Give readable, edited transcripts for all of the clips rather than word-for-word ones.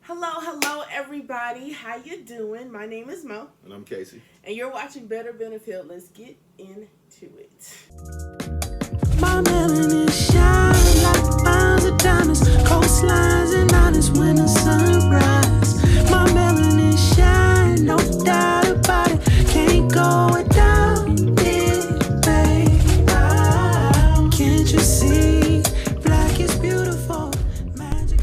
Hello, everybody. How you doing? My name is Mo, And I'm Casey. and you're watching Better Benefit. Let's get into it. My melanin shine like miles of diamonds, coastlines and islands when the sunrise. My melanin shine, no doubt about it. Can't go without it, babe. Can't you see? Black is beautiful, magic.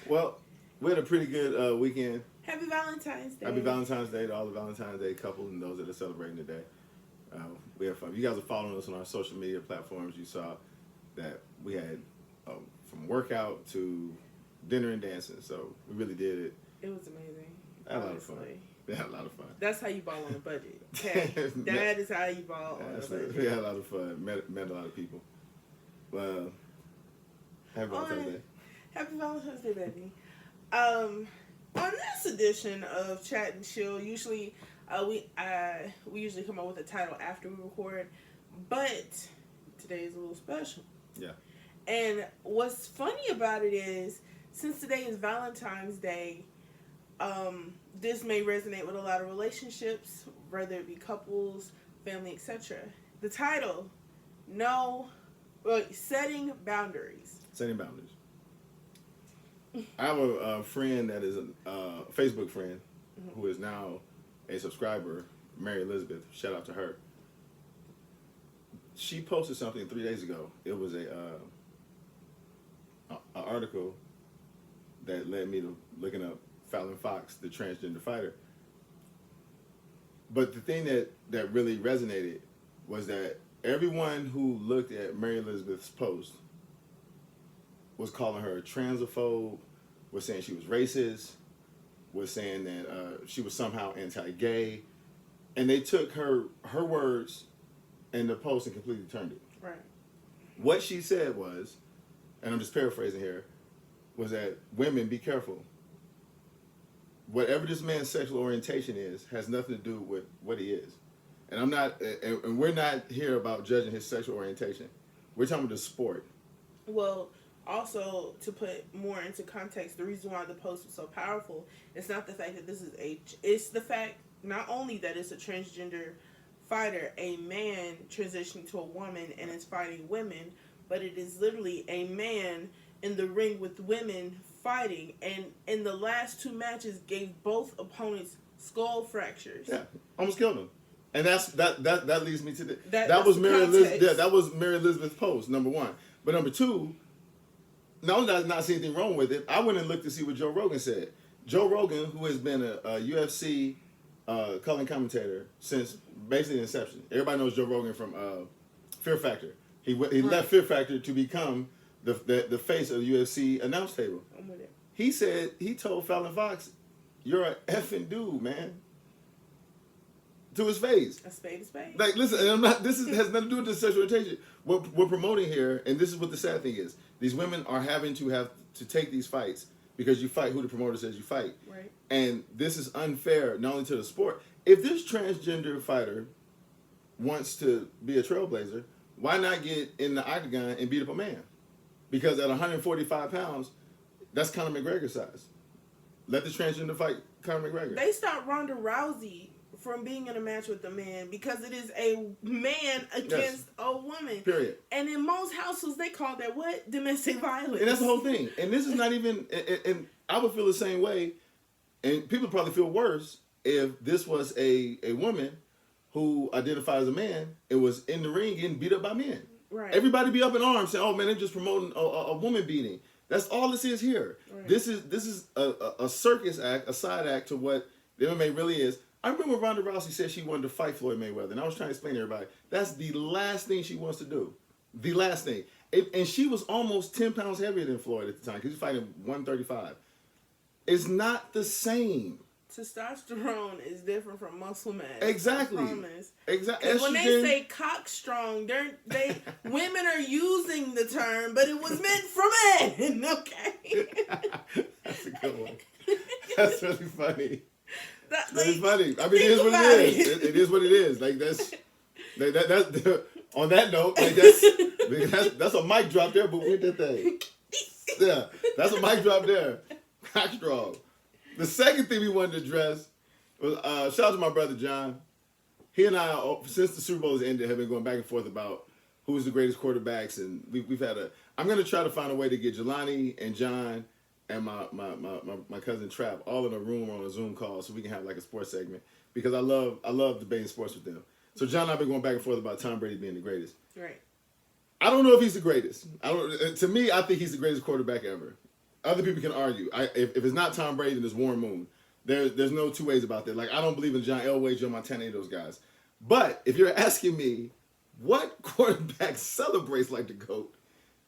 Well, we had a pretty good weekend. Happy Valentine's Day. Happy Valentine's Day to all the Valentine's Day couples and those that are celebrating today. We had fun. If you guys are following us on our social media platforms, you saw that we had from workout to dinner and dancing. So we really did it. It was amazing. I had a lot of fun. We had a lot of fun. That's how you ball on a budget. Okay, that is how you ball on a budget. We had a lot of fun. Met a lot of people. Happy Valentine's Day. Happy Valentine's Day, baby. On this edition of Chat and Chill, usually we usually come up with a title after we record, but today is a little special. Yeah. And what's funny about it is, since today is Valentine's Day, this may resonate with a lot of relationships, whether it be couples, family, etc. The title, Setting Boundaries. Setting boundaries. I have a friend that is a Facebook friend who is now a subscriber, Mary Elizabeth. Shout out to her. She posted something 3 days ago. It was a article that led me to looking up Fallon Fox, the transgender fighter. But the thing that really resonated was that everyone who looked at Mary Elizabeth's post was calling her a transphobe, was saying she was racist, was saying that she was somehow anti-gay, and they took her words in the post and completely turned it. Right. What she said was, and I'm just paraphrasing here, was that women, be careful. Whatever this man's sexual orientation is has nothing to do with what he is. And I'm not, and we're not here about judging his sexual orientation. We're talking about the sport. Well, also, to put more into context, the reason why the post was so powerful, it's not the fact that this is it's the fact not only that it's a transgender fighter, a man transitioning to a woman and is fighting women, but it is literally a man in the ring with women fighting, and in the last two matches gave both opponents skull fractures. Yeah, almost killed him. And that leads me to that that's was the Mary Elizabeth. context. Yeah, that was Mary Elizabeth's post, number one. But number two, not only did I not see anything wrong with it, I went and looked to see what Joe Rogan said. Joe Rogan, who has been a UFC color commentator since basically the inception. Everybody knows Joe Rogan from Fear Factor. He left Fear Factor to become the face of the UFC announce table. I'm with it. He said, he told Fallon Fox, "You're an effing dude, man." To his face. A spade is spade. Like, listen, and I'm not. This has nothing to do with the sexual orientation. What we're promoting here, and this is what the sad thing is: these women are having to take these fights because you fight who the promoter says you fight. Right. And this is unfair, not only to the sport. If this transgender fighter wants to be a trailblazer, why not get in the octagon and beat up a man? Because at 145 pounds, that's Conor McGregor size. Let the transgender fight Conor McGregor. They stopped Ronda Rousey from being in a match with a man because it is a man against a woman. Period. And in most households, they call that what? Domestic violence. And that's the whole thing. And this is not even, and I would feel the same way, and people probably feel worse if this was a woman who identifies as a man and was in the ring getting beat up by men. Right. Everybody be up in arms saying, "Oh man, they're just promoting a woman beating." That's all this is here. Right. This is a circus act, a side act to what the MMA really is. I remember Ronda Rousey said she wanted to fight Floyd Mayweather, and I was trying to explain to everybody, that's the last thing she wants to do. The last thing. And she was almost 10 pounds heavier than Floyd at the time, because he's fighting 135. It's not the same. Testosterone is different from muscle mass. Exactly. I promise. Exactly. Because when they say cock strong, they women are using the term, but it was meant for men. Okay. That's a good one. That's really funny. That's Really funny. I mean, it is what it is. It is what it is. Like that's on that note, like that's a mic drop there, but with that thing. That's a mic drop there. Cock strong. The second thing we wanted to address was shout out to my brother John. He and I, since the Super Bowl has ended, have been going back and forth about who's the greatest quarterbacks, and we've had a. I'm going to try to find a way to get Jelani and John and my cousin Trap all in a room on a Zoom call so we can have like a sports segment because I love debating sports with them. So John and I've been going back and forth about Tom Brady being the greatest. Right. I don't know if he's the greatest. To me, I think he's the greatest quarterback ever. Other people can argue. If it's not Tom Brady, then it's Warren Moon. There's no two ways about that. Like, I don't believe in John Elway, Joe Montana, any of those guys. But if you're asking me, what quarterback celebrates like the GOAT?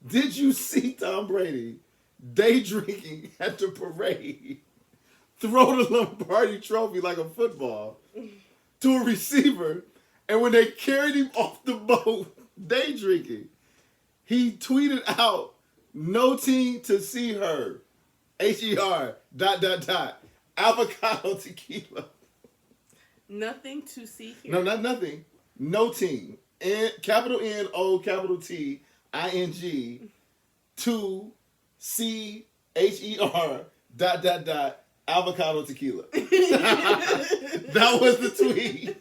Did you see Tom Brady day drinking at the parade, throw the Lombardi trophy like a football to a receiver, and when they carried him off the boat day drinking, he tweeted out, "No team to see her. HER ... avocado tequila." Nothing to see here. No, not nothing. No team. Capital N O capital T ING to CHER ... avocado tequila. That was the tweet.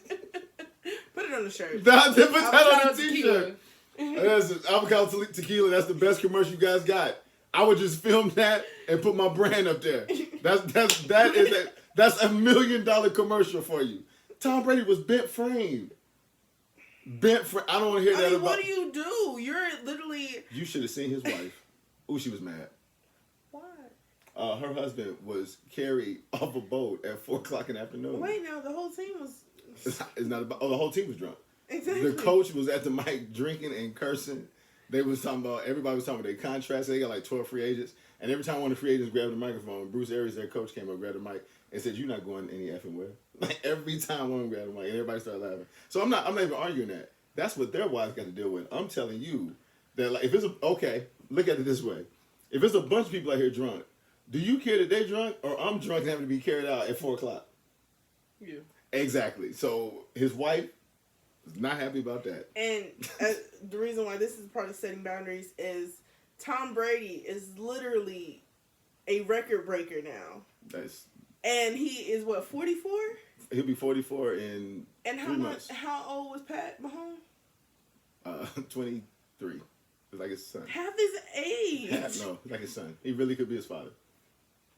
Put it on the shirt. Put that on the Avocado t-shirt. That's avocado tequila. That's the best commercial you guys got. I would just film that and put my brand up there. That's $1 million commercial for you. Tom Brady was bent frame. I don't want to hear that about. What do you do? You're literally. You should have seen his wife. Ooh, she was mad. Why? Her husband was carried off a boat at 4:00 in the afternoon. Wait, now the whole team was. It's not about. Oh, the whole team was drunk. Exactly. The coach was at the mic drinking and cursing. They was talking about, everybody was talking about their contracts. They got like 12 free agents. And every time one of the free agents grabbed the microphone, Bruce Arians, their coach, came up, grabbed the mic, and said, "You're not going any effing where." Like every time one grabbed the mic, and everybody started laughing. So I'm not even arguing that. That's what their wives got to deal with. I'm telling you that, like, if it's okay, look at it this way. If it's a bunch of people out here drunk, do you care that they drunk, or I'm drunk and having to be carried out at 4:00? Yeah. Exactly. So his wife was not happy about that. And the reason why this is part of setting boundaries is Tom Brady is literally a record breaker now. And he is what, 44? He'll be 44 in and 3 months. How old was Pat Mahomes? 23. It's like his son. Half his age. No, like his son. He really could be his father.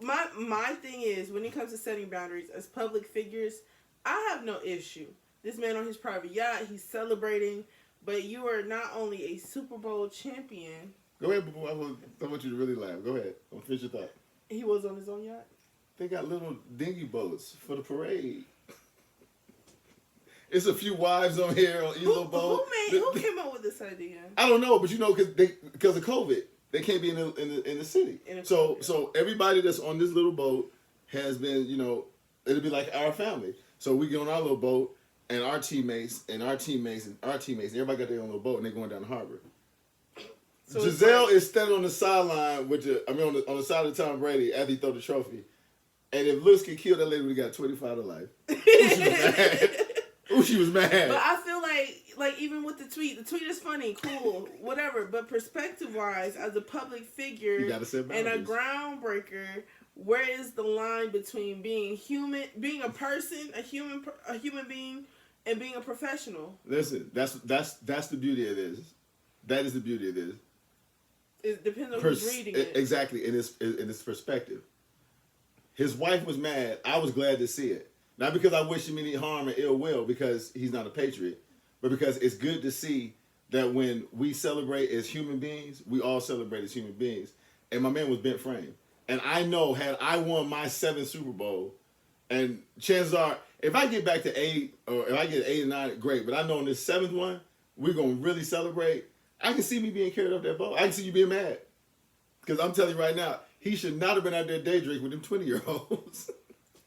My thing is, when it comes to setting boundaries as public figures, I have no issue. This man on his private yacht, he's celebrating, but you are not only a Super Bowl champion. Go ahead, boo. I want you to really laugh. Go ahead. Finish your thought. He was on his own yacht? They got little dinghy boats for the parade. It's a few wives on here on each little boat. Who came up with this idea? I don't know, but you know, because of COVID, they can't be in the city. So everybody that's on this little boat has been, you know, it'll be like our family. So we get on our little boat, and our teammates, and everybody got their own little boat, and they're going down the harbor. So Giselle is standing on the sideline on the side of Tom Brady after he throw the trophy. And if looks could kill that lady, we got 25 to life. Ooh, she was mad. But I feel like even with the tweet is funny, cool, whatever. But perspective-wise, as a public figure and a groundbreaker, where is the line between being human, being a person, a human being, and being a professional? Listen, that's the beauty of this. That is the beauty of this. It depends on who's reading it. Exactly, in its perspective. His wife was mad. I was glad to see it. Not because I wish him any harm or ill will, because he's not a patriot, but because it's good to see that when we celebrate as human beings, we all celebrate as human beings. And my man was bent frame. And I know, had I won my 7th Super Bowl, and chances are, if I get back to 8, or if I get 8 and 9, great. But I know in this 7th one, we're going to really celebrate. I can see me being carried up that boat. I can see you being mad. Because I'm telling you right now, he should not have been out there day drinking with them 20-year-olds.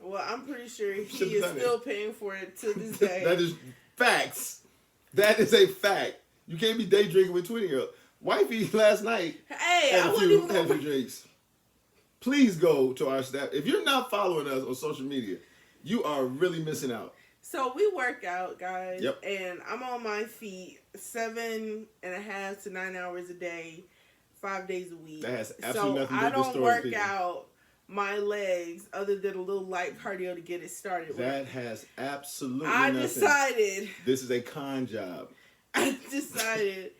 Well, I'm pretty sure he is still paying for it to this day. That is facts. That is a fact. You can't be day drinking with 20-year-olds. Wifey last night had a few drinks. Please go to our staff. If you're not following us on social media, you are really missing out. So we work out, guys. Yep. And I'm on my feet 7.5 to 9 hours a day, 5 days a week. That has absolutely nothing to do I with the don't story, work people. out my legs other than a little light cardio to get it started. That has absolutely I nothing. decided. This is a con job. I decided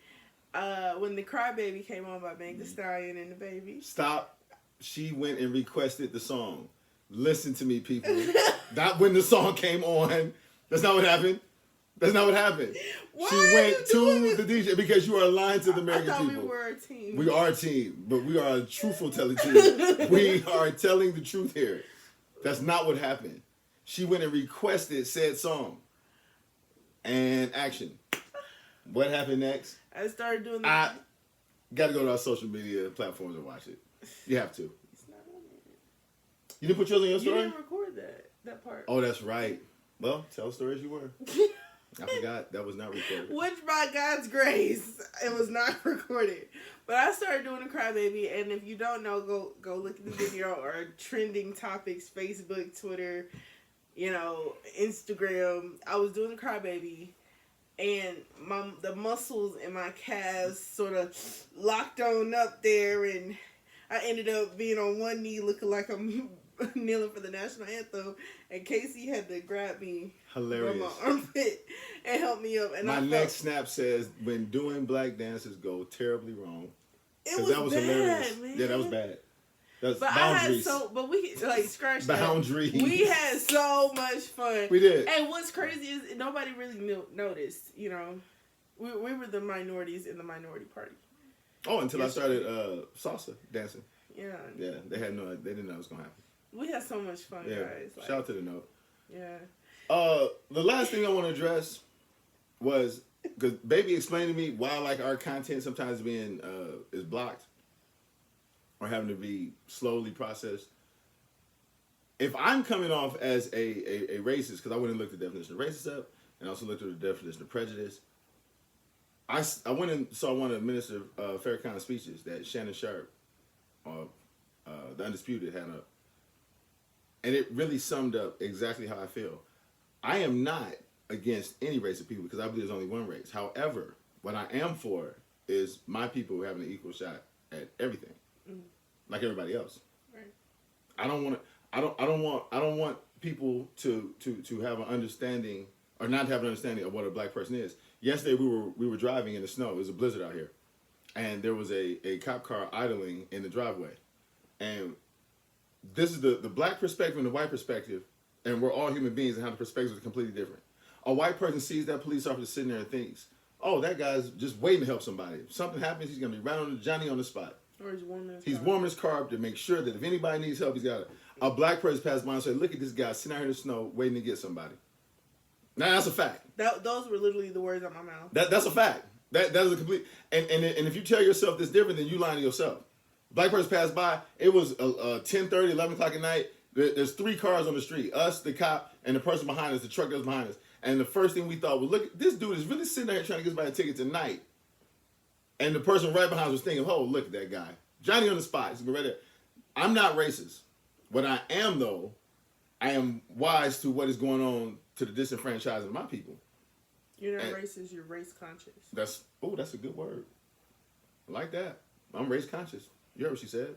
when the Crybaby came on by Meg Thee Stallion and the Baby. Stop. She went and requested the song. Listen to me, people. Not when the song came on. That's not what happened. That's not what happened. Why She are went you doing to the DJ because you are lying to the American I thought people. we were a team. We are a team, but we are a truthful telling team. We are telling the truth here. That's not what happened. She went and requested said song. And action. What happened next? I started doing the. I got to go to our social media platforms and watch it. You have to. It's not on there. You didn't put yours on your You story? didn't record that part. Oh, that's right. Well, tell the story as you were. I forgot that was not recorded. Which, by God's grace, it was not recorded. But I started doing a Crybaby, and if you don't know, go look at the video or trending topics, Facebook, Twitter, Instagram. I was doing the Crybaby, and the muscles in my calves sort of locked on up there, and I ended up being on one knee looking like I'm kneeling for the national anthem, and Casey had to grab me Hilarious. from my armpit and help me up. And My I next snap says, when doing black dances go terribly wrong. it 'Cause was that was bad, hilarious. man. Yeah, that was bad. That's But boundaries. but we scratch that. Boundaries. We had so much fun. We did. And what's crazy is nobody really noticed. We were the minorities in the minority party. Oh, until I started salsa dancing. Yeah. Yeah, they didn't know it was gonna happen. We had so much fun, Yeah, guys. Like, shout out to the note. yeah. The last thing I want to address was because Baby explained to me why like our content sometimes being is blocked or having to be slowly processed. If I'm coming off as a racist, because I went and looked at the definition of racist up and also looked at the definition of prejudice, I went and saw one of Minister Farrakhan's speeches that Shannon Sharp, the Undisputed, had up. And it really summed up exactly how I feel. I am not against any race of people because I believe there's only one race. However, what I am for is my people having an equal shot at everything, like everybody else. Right. I don't want people to have an understanding or not have an understanding of what a black person is. Yesterday we were driving in the snow. It was a blizzard out here, and there was a cop car idling in the driveway, and this is the black perspective and the white perspective, and we're all human beings and how the perspectives are completely different. A white person sees that police officer sitting there and thinks, oh, that guy's just waiting to help somebody. If something happens, he's going to be right on Johnny on the spot. Or he's warming his He's car. warming his car up to make sure that if anybody needs help, he's got it. A black person passed by and said, look at this guy sitting out here in the snow waiting to get somebody. Now, that's a fact. Those were literally the words out of my mouth. That's a fact. That is a complete... And if you tell yourself this different, then you lying to yourself. Black person passed by. It was 10:30, 11 o'clock at night. There's 3 cars on the street. Us, the cop, and the person behind us, the truck that was behind us. And the first thing we thought was, look, this dude is really sitting there trying to get somebody a ticket tonight. And the person right behind us was thinking, oh, look at that guy. Johnny on the spot. He's right there. I'm not racist. What I am, though, I am wise to what is going on to the disenfranchisement of my people. You're not racist, you're race conscious. That's a good word. I like that. I'm race conscious. You heard what she said.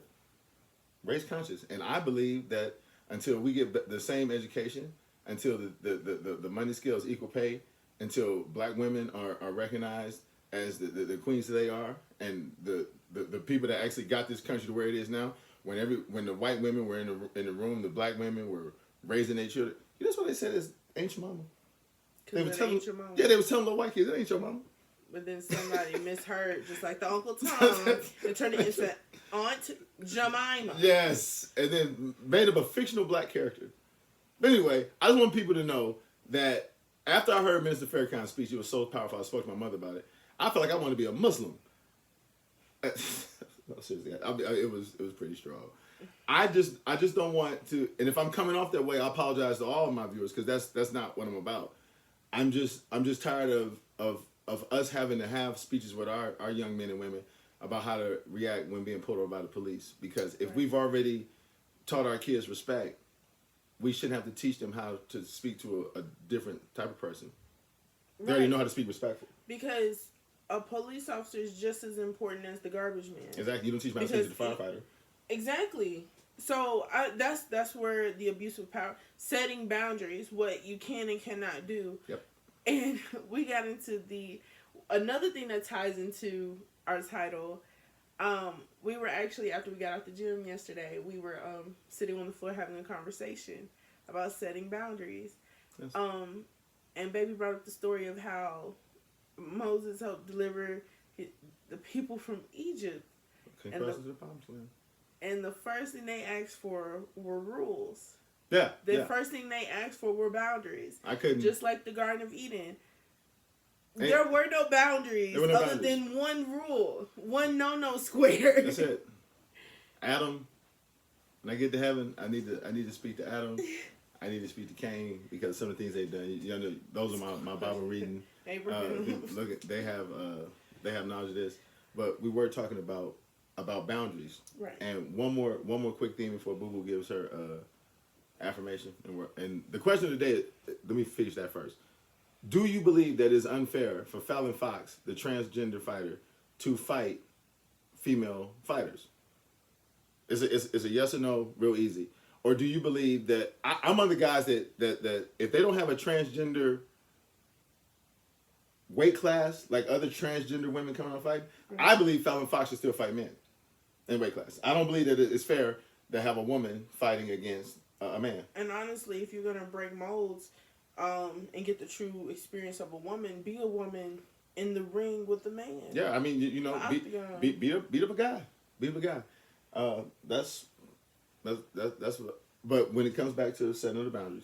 Race conscious. And I believe that until we get the same education, until the money scales equal pay, until black women are recognized as the queens that they are, and the people that actually got this country to where it is now, when the white women were in the room, the black women were raising their children. You know, that's what they said is, ain't your mama. They were telling, your mama. yeah, they was telling little white kids, that ain't your mama. But then somebody misheard, just like the Uncle Tom, and turned it into Aunt Jemima. Yes, and then made up a fictional black character. But anyway, I just want people to know that after I heard Minister Farrakhan's speech, it was so powerful. I spoke to my mother about it. I felt like I wanted to be a Muslim. No, seriously, it was pretty strong. I just don't want to. And if I'm coming off that way, I apologize to all of my viewers because that's not what I'm about. I'm just tired of us having to have speeches with our young men and women about how to react when being pulled over by the police. Because if we've already taught our kids respect, we shouldn't have to teach them how to speak to a different type of person. They already know how to speak respectful. Because a police officer is just as important as the garbage man. Exactly. You don't teach my teach the firefighter. Exactly. So that's where the abuse of power, setting boundaries, what you can and cannot do. Yep. And we got into another thing that ties into our title. We were actually, after we got out the gym yesterday, we were sitting on the floor having a conversation about setting boundaries. Yes. And baby brought up the story of how Moses helped deliver the people from Egypt. Okay, And crosses the promised land. And the first thing they asked for were rules. Yeah. The first thing they asked for were boundaries. I couldn't. Just like the Garden of Eden. There were no boundaries other than one rule. One no square. That's it. Adam, when I get to heaven, I need to speak to Adam. I need to speak to Cain because some of the things they've done. You know, those are my Bible reading. Abraham. Look, they have knowledge of this. But we were talking about boundaries. Right. And one more quick thing before Boo Boo gives her affirmation. And the question of the day, let me finish that first. Do you believe that it's unfair for Fallon Fox, the transgender fighter, to fight female fighters? It's a yes or no, real easy. Or do you believe that I'm one of the guys that if they don't have a transgender weight class like other transgender women coming out fighting, I believe Fallon Fox should still fight men in weight class. I don't believe that it's fair to have a woman fighting against a man. And honestly, if you're gonna break molds, and get the true experience of a woman, be a woman in the ring with the man. Yeah, I mean, you know, beat up a guy. Beat up a guy. That's what. But when it comes back to setting the boundaries,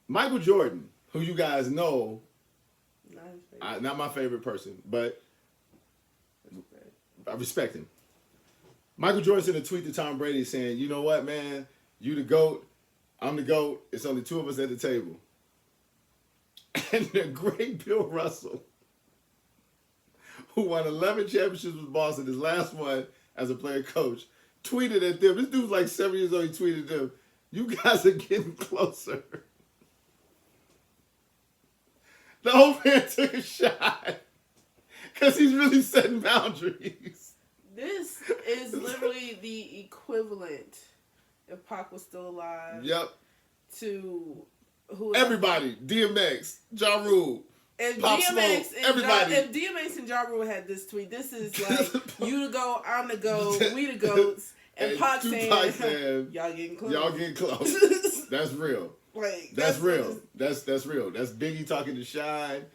Michael Jordan, who you guys know, not my favorite person, but I respect him. Michael Jordan sent a tweet to Tom Brady saying, "You know what, man? You the GOAT. I'm the GOAT. It's only two of us at the table." And the great Bill Russell, who won 11 championships with Boston, his last one as a player coach, tweeted at them. This dude's like 7 years old. He tweeted at them, "You guys are getting closer." The old man took a shot because he's really setting boundaries. This is literally the equivalent, if Pac was still alive. Yep. To who? Everybody, DMX, Ja Rule, If Pop DMX Smoke, and everybody. if DMX and Ja Rule had this tweet, this is like you the GOAT, I'm the GOAT, we the GOATs, and Pac saying, "Y'all getting close. Y'all getting close." That's real. Like that's real. That's real. That's Biggie talking to Shine,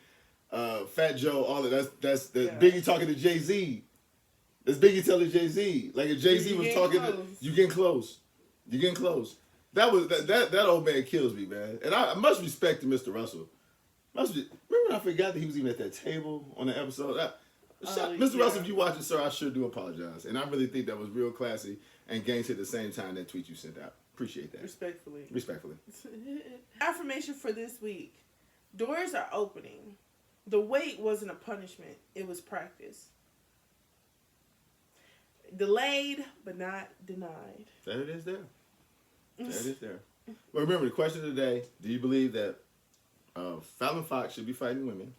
Fat Joe. All of that's Biggie talking to Jay-Z. That's Biggie telling Jay-Z. Like if Jay-Z was talking, you getting close. You getting close. That old man kills me, man. And I must respect to Mr. Russell. Remember when I forgot that he was even at that table on the episode? Mr. Russell, if you watch it, sir, I sure do apologize. And I really think that was real classy and gangster at the same time, that tweet you sent out. Appreciate that. Respectfully. Affirmation for this week. Doors are opening. The wait wasn't a punishment. It was practice. Delayed, but not denied. That it is there. That is there. But remember, the question of the day, do you believe that Fallon Fox should be fighting women?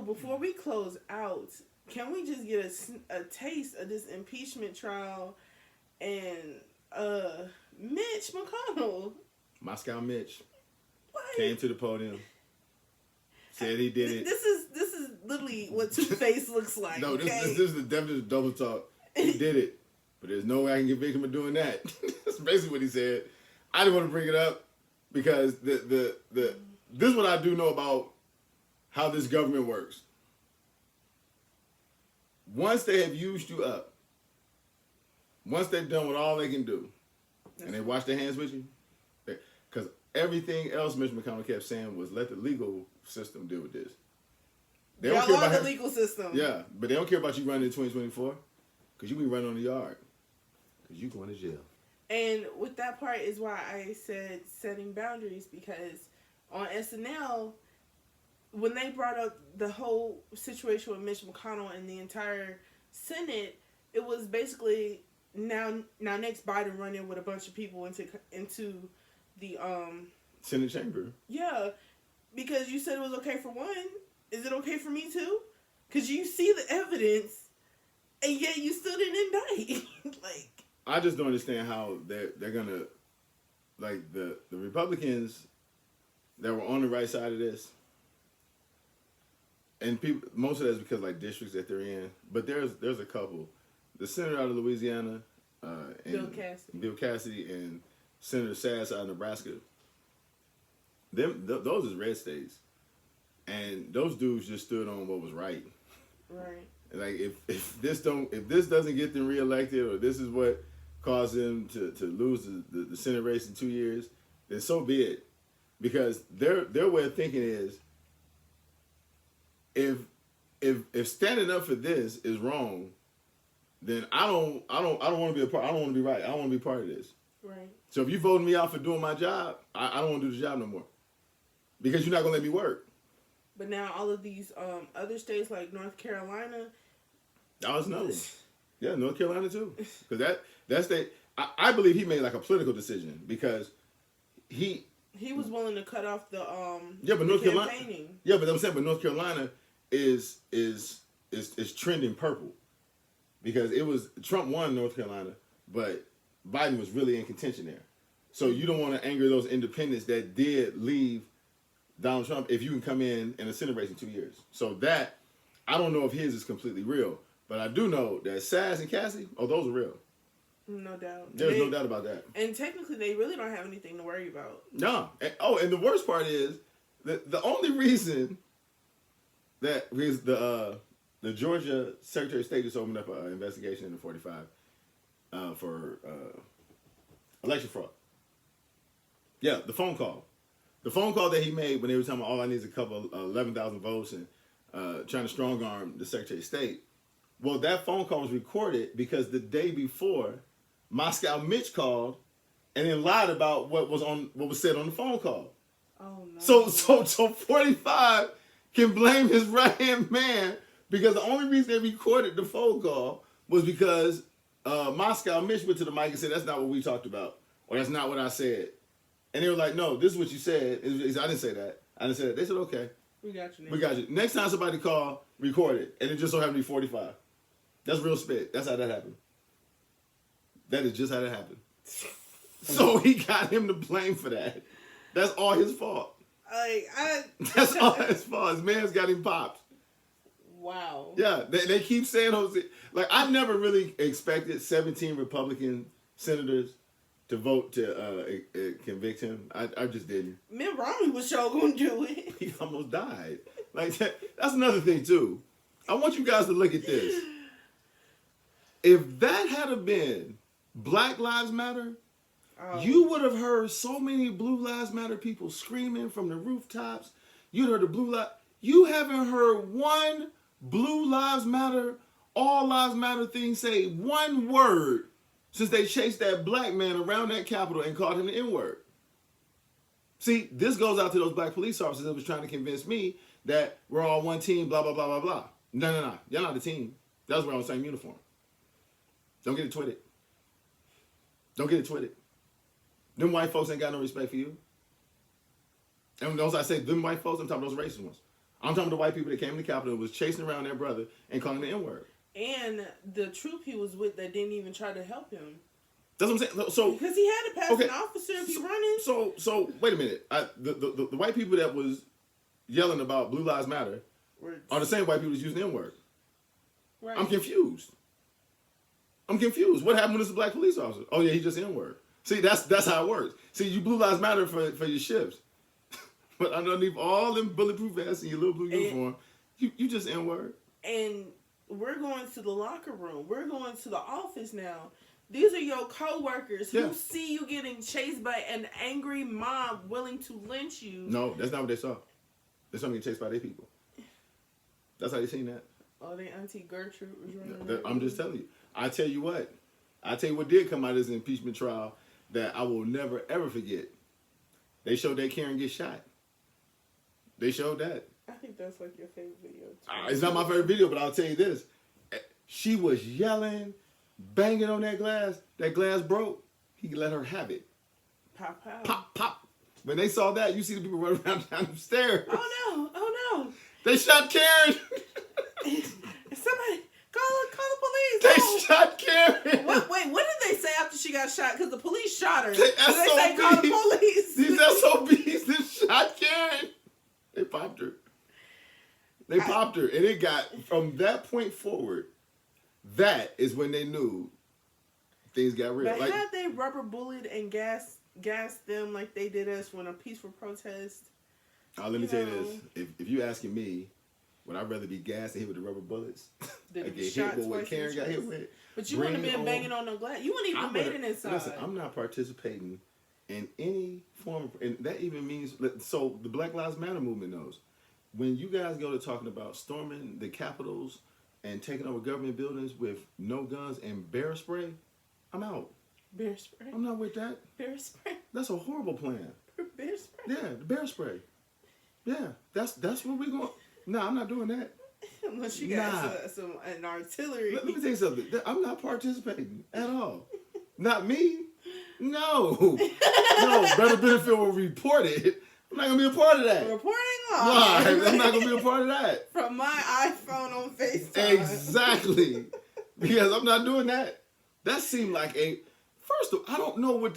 Before we close out, can we just get a taste of this impeachment trial and Mitch McConnell? Moscow Mitch came to the podium, said he did it. This is literally what Two-Face looks like. No, this is the definition of double talk. He did it. But there's no way I can convict him of doing that. That's basically what he said. I didn't want to bring it up because this is what I do know about how this government works. Once they have used you up, once they've done what all they can do, and they wash their hands with you, because everything else Mitch McConnell kept saying was let the legal system deal with this. They don't care about the legal system. Yeah, but they don't care about you running in 2024 because you be running on the yard. Because you going to jail. And with that part is why I said setting boundaries, because on SNL, when they brought up the whole situation with Mitch McConnell and the entire Senate, it was basically now next Biden running with a bunch of people into the Senate chamber. Yeah, because you said it was okay for one. is it okay for me too? Because you see the evidence, and yet you still didn't indict. Like, I just don't understand how they're gonna, like, the Republicans that were on the right side of this, and people, most of that's because, like, districts that they're in, but there's a couple. The senator out of Louisiana, and Bill Cassidy, and Senator Sass out of Nebraska. Those is red states, and those dudes just stood on what was right. right. Like, if this doesn't get them reelected, or this is what caused them to lose the Senate race in 2 years, then so be it. Because their way of thinking is, if standing up for this is wrong, then I don't want to be a part. I don't want to be right. I don't want to be part of this. Right. So if you voted me out for doing my job, I don't want to do the job no more, because you're not gonna let me work. But now all of these other states like North Carolina. I was no. Yeah, North Carolina too. Because that state, I believe he made like a political decision, because he was willing to cut off the but North Carolina. campaigning. Yeah, but I'm saying, but North Carolina is trending purple, because it was Trump won North Carolina, but Biden was really in contention there. So you don't want to anger those independents that did leave Donald Trump if you can come in a Senate race in 2 years. So that, I don't know if his is completely real, but I do know that Sass and Cassie, those are real. No doubt. There's no doubt about that. And technically, they really don't have anything to worry about. No. And the worst part is, the only reason that is the Georgia Secretary of State just opened up an investigation into 45 for election fraud. Yeah, the phone call. The phone call that he made when they were talking about all I need is a couple 11,000 votes and trying to strong arm the Secretary of State. Well, that phone call was recorded because the day before, Moscow Mitch called and then lied about what was said on the phone call. Oh no. So 45 can blame his right hand man, because the only reason they recorded the phone call was because Moscow Mitch went to the mic and said, "That's not what we talked about," or "That's not what I said." And they were like, "No, this is what you said." I didn't say that. I didn't say that. They said, "Okay, we got you. We got you." Next time somebody call, record it, and it just so happened to be 45. That's real spit. That's how that happened. That is just how that happened. So he got him to blame for that. That's all his fault. That's all his fault. His man's got him popped. Wow. Yeah, they keep saying Jose. Like, I never really expected 17 Republican senators to vote to convict him. I just didn't. Mitt Romney was sure gonna do it. He almost died. Like, that's another thing too. I want you guys to look at this. If that had been Black Lives Matter, you would have heard so many Blue Lives Matter people screaming from the rooftops. You'd heard the Blue Lives. You haven't heard one Blue Lives Matter, All Lives Matter thing say one word since they chased that black man around that Capitol and called him the N-word. See, this goes out to those black police officers that was trying to convince me that we're all one team, blah, blah, blah, blah, blah. No. Y'all not a team. That's we're on the same uniform. Don't get it twisted. Don't get it twisted. Them white folks ain't got no respect for you. And those I say, them white folks, I'm talking about those racist ones. I'm talking about the white people that came to the Capitol and was chasing around their brother and calling the N-word. And the troop he was with that didn't even try to help him. That's what I'm saying. So because he had to pass an officer if he's running. So wait a minute. The white people that was yelling about Blue Lives Matter are the same white people that's using the N-word. Right. I'm confused. What happened when it's a black police officer? Oh yeah, he just N-word. See, that's how it works. See, you Blue Lives Matter for your ships. But underneath all them bulletproof vests and your little blue uniform, you just N-word. And we're going to the locker room. We're going to the office now. These are your co-workers who see you getting chased by an angry mob willing to lynch you. No, that's not what they saw. They saw me get chased by their people. That's how they seen that. Oh, their Auntie Gertrude was running. I'm just telling you. I tell you what did come out of this impeachment trial that I will never, ever forget. They showed that Karen get shot. They showed that. I think that's like your favorite video. It's not my favorite video, but I'll tell you this. She was yelling, banging on that glass. That glass broke. He let her have it. Pop, pop. Pop, pop. When they saw that, you see the people running around down the stairs. Oh, no. They shot Karen. Somebody call the police. They Oh. shot Karen. Wait, what did they say after she got shot? Because the police shot her. They Did they say call the police? These SOBs that shot Karen. They popped her. They popped her. And it got, from that point forward, that is when they knew things got real. But Like, had they rubber bullied and gassed them like they did us when a peaceful protest? let me tell you this. If you asking me, would I rather be gassed and hit with the rubber bullets? Than Like be get shot hit with what twice in Karen the got hit chest? with? But you wouldn't have Bring been on- banging on no glass. You wouldn't even made it inside. Listen, I'm not participating in any form of, and that even means, so the Black Lives Matter movement knows. When you guys go to talking about storming the capitals and taking over government buildings with no guns and bear spray, I'm out. Bear spray. I'm not with that. Bear spray. That's a horrible plan. Bear spray. Yeah, the bear spray. Yeah, that's what we going. No, I'm not doing that. Unless you got Nah. an artillery. Let me tell you something. I'm not participating at all. Not me. No. No, Brother Benefield will report it. I'm not going to be a part of that. Reporting Live. live. I'm not going to be a part of that. From my iPhone on FaceTime. Exactly. Because I'm not doing that. That seemed like first of all, I don't know what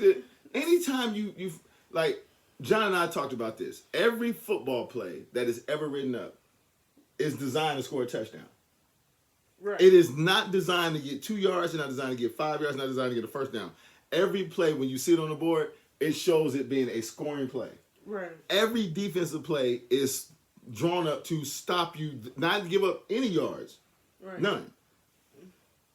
anytime you like, John and I talked about this. Every football play that is ever written up is designed to score a touchdown. Right. It is not designed to get 2 yards. It's not designed to get 5 yards. It's not designed to get a first down. Every play, when you see it on the board, it shows it being a scoring play. Right. Every defensive play is drawn up to stop you, not give up any yards. Right. None.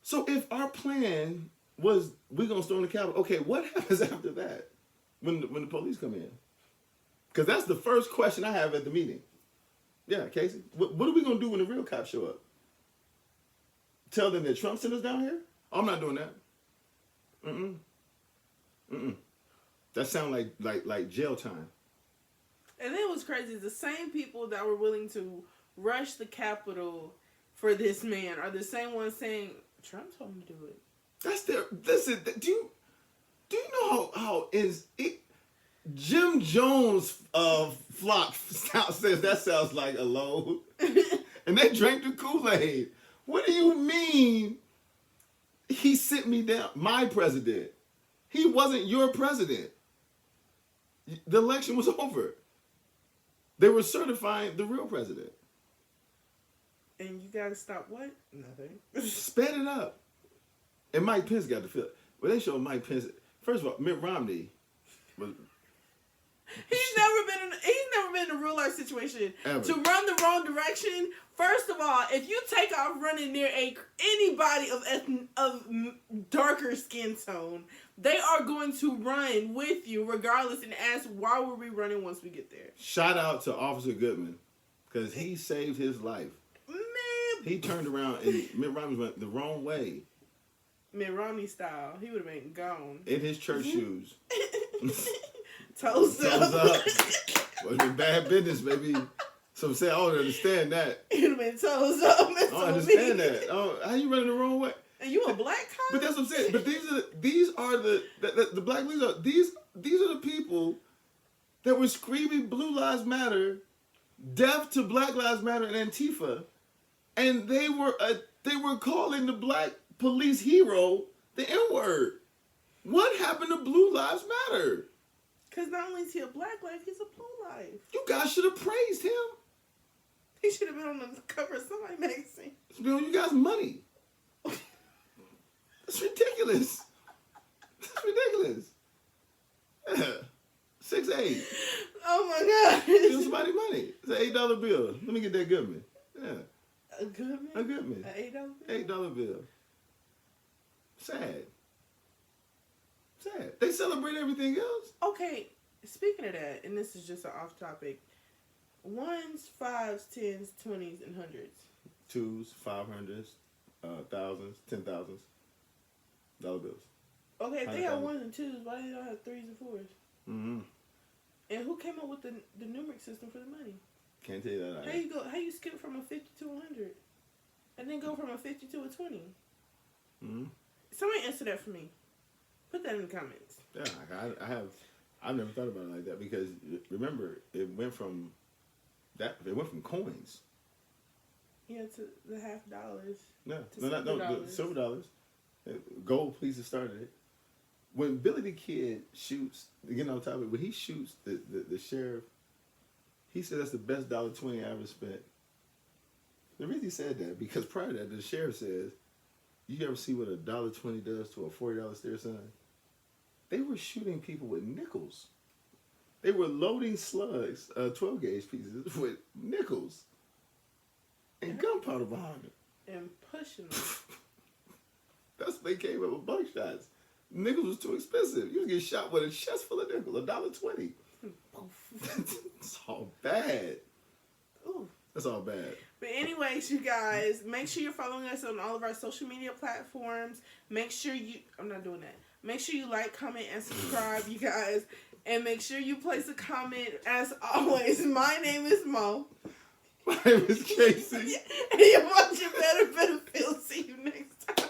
So if our plan was we're going to storm the Capitol, okay, what happens after that when the police come in? Because that's the first question I have at the meeting. Yeah, Casey, what are we going to do when the real cops show up? Tell them that Trump sent us down here? I'm not doing that. That sounds like jail time. And it was crazy. The same people that were willing to rush the Capitol for this man are the same ones saying, Trump told him to do it. That's their. Listen, do you know how is it? Jim Jones of Flock says that sounds like a load, and they drank the Kool-Aid. What do you mean? He sent me down. My president. He wasn't your president. The election was over. They were certifying the real president. And you gotta stop what? Nothing. Sped it up. And Mike Pence got the feel. Well, they showed Mike Pence. First of all, Mitt Romney was. He's never been in a real life situation Ever. to run the wrong direction. First of all, if you take off running near anybody of darker skin tone, they are going to run with you regardless and ask, why were we running once we get there? Shout out to Officer Goodman because he saved his life. Man, He turned around and Mitt Romney went the wrong way Mitt Romney style, he would have been gone. in his church shoes. Toes Thumbs up. up. Was in bad business, baby. Some say I don't understand that. He would have been toes up. I don't understand that. Oh, how you running the wrong way? And you a black cop? But that's what I'm saying. But these are the black leaders. These are the people that were screaming Blue Lives Matter, death to Black Lives Matter and Antifa, and they were calling the black police hero the N-word. What happened to Blue Lives Matter? Because not only is he a black life, he's a blue life. You guys should have praised him. He should have been on the cover of somebody's magazine. It's been on you guys' money. That's ridiculous. That's ridiculous. Yeah. 6'8". Oh my God. Give somebody money. It's an $8 bill. Let me get that Goodman. Yeah. A Goodman? A Goodman. An $8 bill? $8 bill. Sad. Sad. They celebrate everything else. Okay, speaking of that, and this is just an off topic, 1s, 5s, 10s, 20s, and 100s. 2s, 500s, 1000s, $10,000 bills. Okay, if they have 100,000. 1s and 2s, why do they don't have 3s and 4s? Mm-hmm. And who came up with the numeric system for the money? Can't tell you that. How you skip from a 50 to a 100? And then go from a 50 to a 20? Mm-hmm. Somebody answer that for me. Put that in the comments. Yeah, I've never thought about it like that because remember it went from coins. Yeah, to the $50. No, To no, the $silver. silver dollars. Gold pieces started it. When Billy the Kid shoots, getting on topic, when he shoots the sheriff, he said that's the best $1.20 I ever spent. The reason he said that, because prior to that, the sheriff says, you ever see what $1.20 does to a $40 stair sign? They were shooting people with nickels. They were loading slugs, 12 gauge pieces, with nickels and gunpowder behind them. And pushing them. That's when they came up with buckshots. Nickels was too expensive. You was getting shot with a chest full of nickels, $1.20. It's all bad. Ooh. That's all bad. But anyways, you guys, make sure you're following us on all of our social media platforms. Make sure I'm not doing that. Make sure you like, comment, and subscribe, you guys. And make sure you place a comment. As always, my name is Mo. My name is Casey. And you're watching Better Feel. See you next time.